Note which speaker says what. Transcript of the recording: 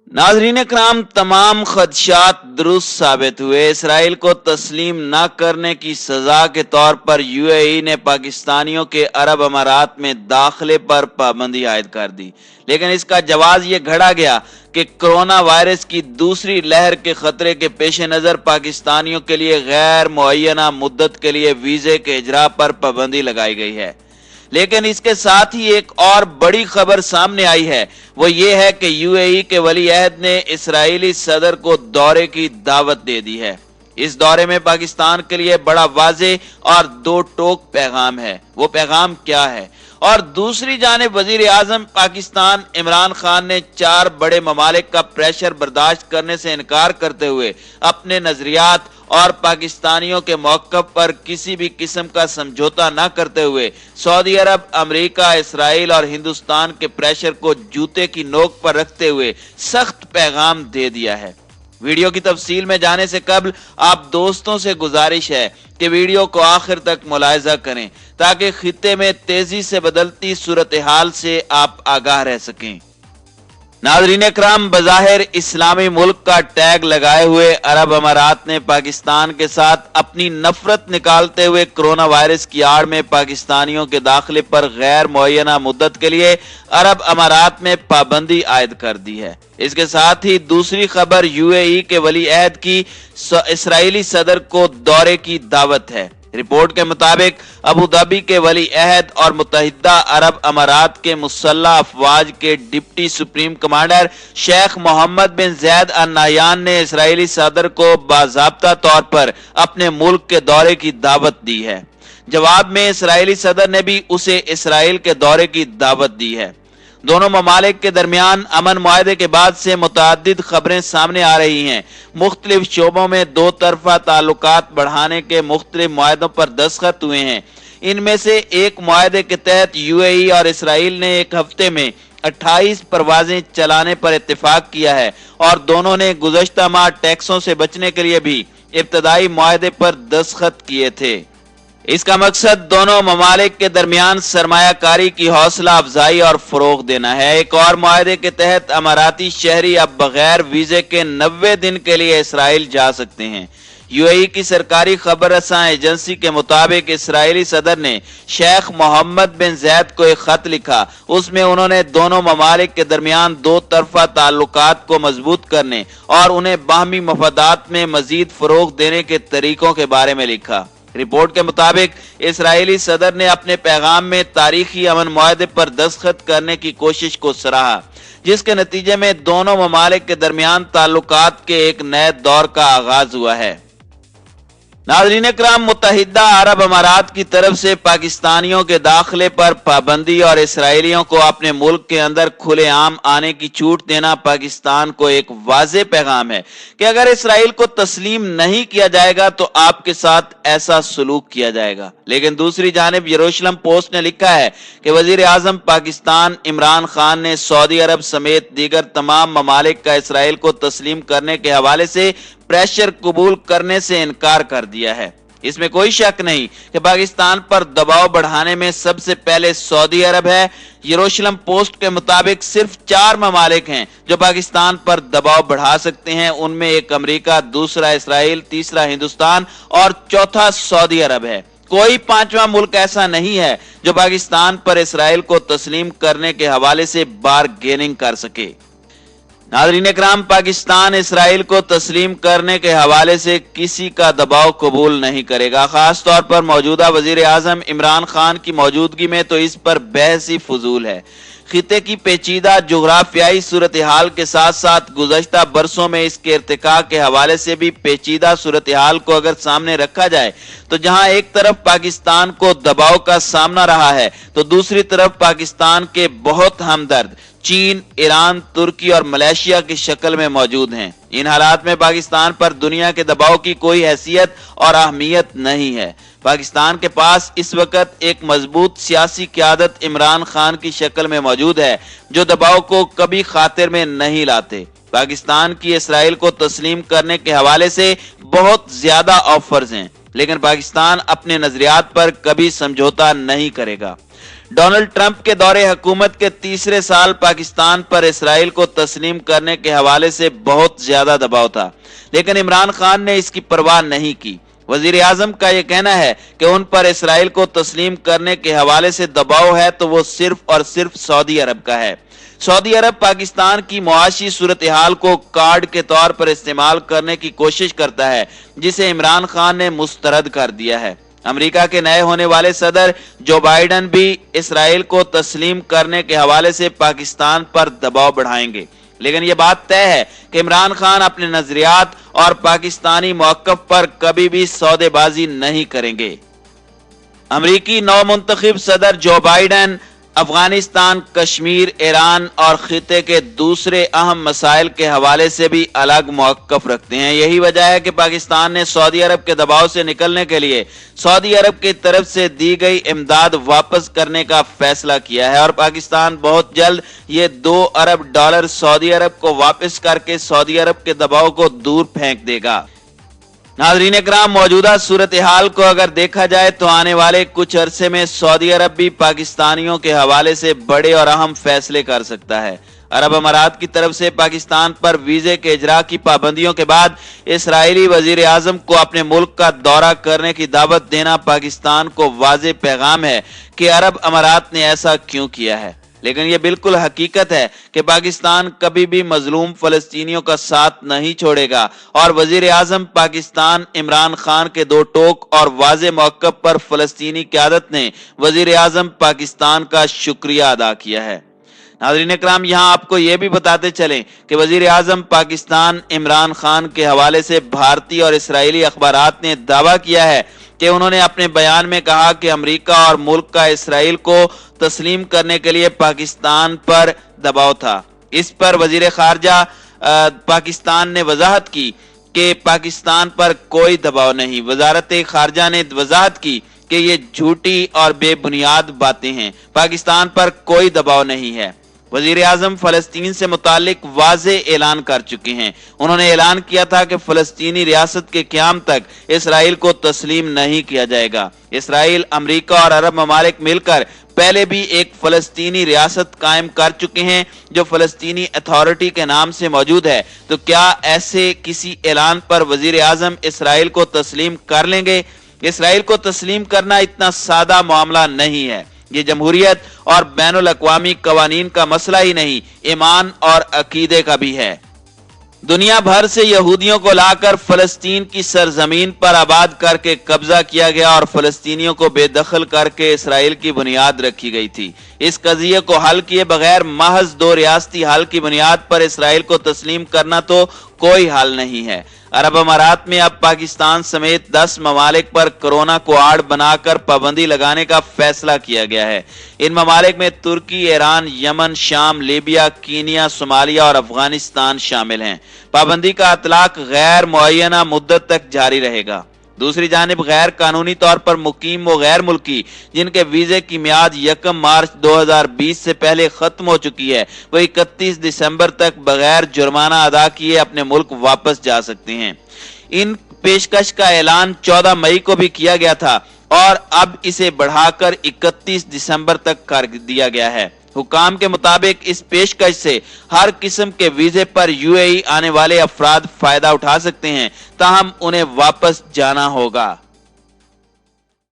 Speaker 1: नाजरीन कराम, तमाम खदशात दुरुस्त साबित हुए। इसराइल को तस्लीम न करने की सजा के तौर पर यूएई ने पाकिस्तानियों के अरब अमारात में दाखिले पर पाबंदी आयद कर दी, लेकिन इसका जवाब ये घड़ा गया कि कोरोना वायरस की दूसरी लहर के खतरे के पेश नज़र पाकिस्तानियों के लिए गैर मुअय्यना मुद्दत के लिए वीजे के इजरा पर पाबंदी लगाई गई है। लेकिन इसके साथ ही एक और बड़ी खबर सामने आई है, वो ये है कि यूएई के वली अहद ने इसराइली सदर को दौरे की दावत दे दी है। इस दौरे में पाकिस्तान के लिए बड़ा वाजे और दो टोक पैगाम है। वो पैगाम क्या है? और दूसरी जानिब वजीर आजम पाकिस्तान इमरान खान ने 4 बड़े ममालिक का प्रेशर बर्दाश्त करने से इनकार करते हुए अपने नजरियात और पाकिस्तानियों के मौक़िफ़ पर किसी भी किस्म का समझौता न करते हुए सऊदी अरब, अमेरिका, इसराइल और हिंदुस्तान के प्रेशर को जूते की नोक पर रखते हुए सख्त पैगाम दे दिया है। वीडियो की तफसील में जाने से कबल आप दोस्तों से गुजारिश है कि वीडियो को आखिर तक मुलाहिजा करें ताकि खित्ते में तेजी से बदलती सूरत हाल से आप आगाह रह सकें। नाज़रीन इकराम, बज़ाहिर इस्लामी मुल्क का टैग लगाए हुए अरब अमारात ने पाकिस्तान के साथ अपनी नफरत निकालते हुए कोरोना वायरस की आड़ में पाकिस्तानियों के दाखिले पर गैर मुअय्यना मुद्दत के लिए अरब अमारात में पाबंदी आयद कर दी है। इसके साथ ही दूसरी खबर यूएई के वली अहद की इसराइली सदर को दौरे की दावत है। रिपोर्ट के मुताबिक अबू धाबी के वली अहद और मुत्तहिदा अरब अमारात के मुसल्लह अफवाज के deputy supreme commander Sheikh Mohammed bin Zayed Al Nahyan ने इसराइली सदर को बाज़ाब्ता तौर पर अपने मुल्क के दौरे की दावत दी है। जवाब में इसराइली सदर ने भी उसे इसराइल के दौरे की दावत दी है। दोनों ममालिक के दरमियान अमन मुआहदे के बाद से मुतअद्दिद खबरें सामने आ रही हैं। मुख्तलिफ शोबों में दो तरफा ताल्लुकात बढ़ाने के मुख्तलिफ मुआहदों पर दस्तखत हुए हैं। इनमें से एक मुआहदे के तहत यूएई और इसराइल ने एक हफ्ते में 28 परवाजें चलाने पर इत्तेफाक किया है और दोनों ने गुज़श्ता माह टैक्सों से बचने के लिए भी इब्तदाई मुआहदे पर दस्तखत किए थे। इसका मकसद दोनों ममालिक के दरमियान सरमायाकारी की हौसला अफजाई और फरोग देना है। एक और मुआहदे के तहत अमाराती शहरी अब बगैर वीजे के 90 दिन के लिए इसराइल जा सकते हैं। यूएई की सरकारी खबर रसां एजेंसी के मुताबिक इसराइली सदर ने शेख मोहम्मद बिन जैद को एक खत लिखा। उसमें उन्होंने दोनों ममालिक के दरमियान दो तरफा ताल्लुकात को मजबूत करने और उन्हें बाहमी मफादात में मजीद फरोग देने के तरीकों के बारे में लिखा। रिपोर्ट के मुताबिक इसराइली सदर ने अपने पैगाम में तारीखी अमन मुआहदे पर दस्तखत करने की कोशिश को सराहा, जिसके नतीजे में दोनों ममालिक के दरमियान ताल्लुकात के एक नए दौर का आगाज हुआ है। नाज़रीन इकराम, मुत्तहिदा अरब अमारात की तरफ से पाकिस्तानियों के दाखिले पर पाबंदी और इसराइलियों को अपने मुल्क के अंदर खुलेआम आने की छूट देना पाकिस्तान को एक वाज़े पैगाम है कि अगर इसराइल को तस्लीम नहीं किया जाएगा तो आपके साथ ऐसा सलूक किया जाएगा। लेकिन दूसरी जानिब यरूशलेम पोस्ट ने लिखा है कि वजीर आजम पाकिस्तान इमरान खान ने सऊदी अरब समेत दीगर तमाम ममालिक का इसराइल को तस्लीम करने के हवाले से प्रेशर कबूल करने से इनकार कर दिया है। इसमें कोई शक नहीं कि पाकिस्तान पर दबाव बढ़ाने में सबसे पहले सऊदी अरब है। यरूशलेम पोस्ट के मुताबिक सिर्फ 4 ममालिक हैं जो पाकिस्तान पर दबाव बढ़ा सकते हैं। उनमें एक अमेरिका, दूसरा इसराइल, तीसरा हिंदुस्तान और चौथा सऊदी अरब है। कोई 5वां मुल्क ऐसा नहीं है जो पाकिस्तान पर इसराइल को तस्लीम करने के हवाले से बारगेनिंग कर सके। नाज़रीन इकराम, पाकिस्तान इसराइल को तस्लीम करने के हवाले से किसी का दबाव कबूल नहीं करेगा। खास तौर पर मौजूदा वजीर आजम इमरान खान की मौजूदगी में तो इस पर बहस ही फजूल है। खिते की पेचीदा जोग्राफियाई सूरत हाल के साथ साथ गुज़श्ता बरसों में इसके इर्तिका के हवाले से भी पेचीदा सूरत हाल को अगर सामने रखा जाए तो जहां एक तरफ पाकिस्तान को दबाव का सामना रहा है तो दूसरी तरफ पाकिस्तान के बहुत हमदर्द चीन, ईरान, तुर्की और मलेशिया की शक्ल में मौजूद हैं। इन हालात में पाकिस्तान पर दुनिया के दबाव की कोई हैसियत और अहमियत नहीं है। पाकिस्तान के पास इस वक्त एक मजबूत सियासी क़यादत इमरान खान की शक्ल में मौजूद है जो दबाव को कभी खातिर में नहीं लाते। पाकिस्तान की इसराइल को तस्लीम करने के हवाले से बहुत ज्यादा ऑफर्स हैं, लेकिन पाकिस्तान अपने नजरियात पर कभी समझौता नहीं करेगा। डोनाल्ड ट्रंप के दौरे हुकूमत के तीसरे साल पाकिस्तान पर इसराइल को तस्लीम करने के हवाले से बहुत ज्यादा दबाव था, लेकिन इमरान खान ने इसकी परवाह नहीं की। वजीर आजम का यह कहना है कि उन पर इसराइल को तस्लीम करने के हवाले से दबाव है तो वो सिर्फ और सिर्फ सऊदी अरब का है। सऊदी अरब पाकिस्तान की मुआशी सूरत हाल को कार्ड के तौर पर इस्तेमाल करने की कोशिश करता है, जिसे इमरान खान ने मुस्तरद कर दिया है। अमेरिका के नए होने वाले सदर जो बाइडन भी इसराइल को तस्लीम करने के हवाले से पाकिस्तान पर दबाव बढ़ाएंगे, लेकिन यह बात तय है कि इमरान खान अपने नजरियात और पाकिस्तानी मौक़िफ़ पर कभी भी सौदेबाजी नहीं करेंगे। अमेरिकी नौमुंतखब सदर जो बाइडन अफगानिस्तान, कश्मीर, ईरान और खिते के दूसरे अहम मसाइल के हवाले से भी अलग मौक़िफ़ रखते हैं। यही वजह है कि पाकिस्तान ने सऊदी अरब के दबाव से निकलने के लिए सऊदी अरब की तरफ से दी गई इमदाद वापस करने का फैसला किया है और पाकिस्तान बहुत जल्द ये $2 अरब सऊदी अरब को वापस करके सऊदी अरब के दबाव को दूर फेंक देगा। नाज़रीन इकराम, मौजूदा सूरत हाल को अगर देखा जाए तो आने वाले कुछ अरसे में सऊदी अरब भी पाकिस्तानियों के हवाले से बड़े और अहम फैसले कर सकता है। अरब अमारात की तरफ से पाकिस्तान पर वीजे के इजरा की पाबंदियों के बाद इसराइली वजीर आजम को अपने मुल्क का दौरा करने की दावत देना पाकिस्तान को वाज़ेह पैगाम है कि अरब अमारात ने ऐसा क्यों किया है। लेकिन यह बिल्कुल हकीकत है कि पाकिस्तान कभी भी मजलूम फलस्तीनियों का साथ नहीं छोड़ेगा और वजीर आजम पाकिस्तान इमरान खान के दो टोक और वाज़ेह मौक़िफ़ पर फलस्तीनी क़यादत ने वजीर आजम पाकिस्तान का शुक्रिया अदा किया है। नाज़रीन इकराम, यहाँ आपको ये भी बताते चलें कि वजीर आजम पाकिस्तान इमरान खान के हवाले से भारतीय और इसराइली अखबारात ने दावा किया है कि उन्होंने अपने बयान में कहा कि अमेरिका और मुल्क का इसराइल को तस्लीम करने के लिए पाकिस्तान पर दबाव था। इस पर वजीर खारजा पाकिस्तान ने वजाहत की कि पाकिस्तान पर कोई दबाव नहीं। वजारत खारजा ने वजाहत की कि ये झूठी और बेबुनियाद बातें हैं, पाकिस्तान पर कोई दबाव नहीं है। वजीर आजम फलस्तीन से मुतालिक वाज़ेह ऐलान कर चुके हैं। उन्होंने ऐलान किया था कि फलस्तीनी रियासत के क़याम तक इसराइल को तस्लीम नहीं किया जाएगा। इसराइल, अमेरिका और अरब ममालिक मिलकर पहले भी एक फलस्तीनी रियासत कायम कर चुके हैं जो फलस्तीनी अथॉरिटी के नाम से मौजूद है। तो क्या ऐसे किसी ऐलान पर वजीर आजम इसराइल को तस्लीम कर लेंगे? इसराइल को तस्लीम करना इतना सादा मामला नहीं है। ये जमहूरियत और बैनुल अक़वामी कवानीन का मसला ही नहीं, ईमान और अकीदे का भी है। दुनिया भर से यहूदियों को लाकर फलस्तीन की सरजमीन पर आबाद करके कब्जा किया गया और फलस्तीनियों को बेदखल करके इसराइल की बुनियाद रखी गई थी। इस कज़िये को हल किए बगैर महज 2 रियासती हल की बुनियाद पर इसराइल को तस्लीम करना तो कोई हल नहीं है। अरब अमारात में अब पाकिस्तान समेत 10 ममालिक पर कोरोना को आड़ बनाकर पाबंदी लगाने का फैसला किया गया है। इन ममालिक में तुर्की, ईरान, यमन, शाम, लीबिया, कीनिया, सोमालिया और अफगानिस्तान शामिल हैं। पाबंदी का इतलाक गैर मुअय्यना मुद्दत तक जारी रहेगा। दूसरी जानिब गैर कानूनी तौर पर मुकीम व गैर मुल्की जिनके वीजे की मियाद 1 मार्च 2020 से पहले खत्म हो चुकी है, वो 31 दिसंबर तक बगैर जुर्माना अदा किए अपने मुल्क वापस जा सकते हैं। इन पेशकश का ऐलान 14 मई को भी किया गया था और अब इसे बढ़ाकर 31 दिसंबर तक कर दिया गया है। हुकाम के मुताबिक इस पेशकश से हर किस्म के वीजे पर यूएई आने वाले अफराद फायदा उठा सकते हैं, ताहम उन्हें वापस जाना होगा।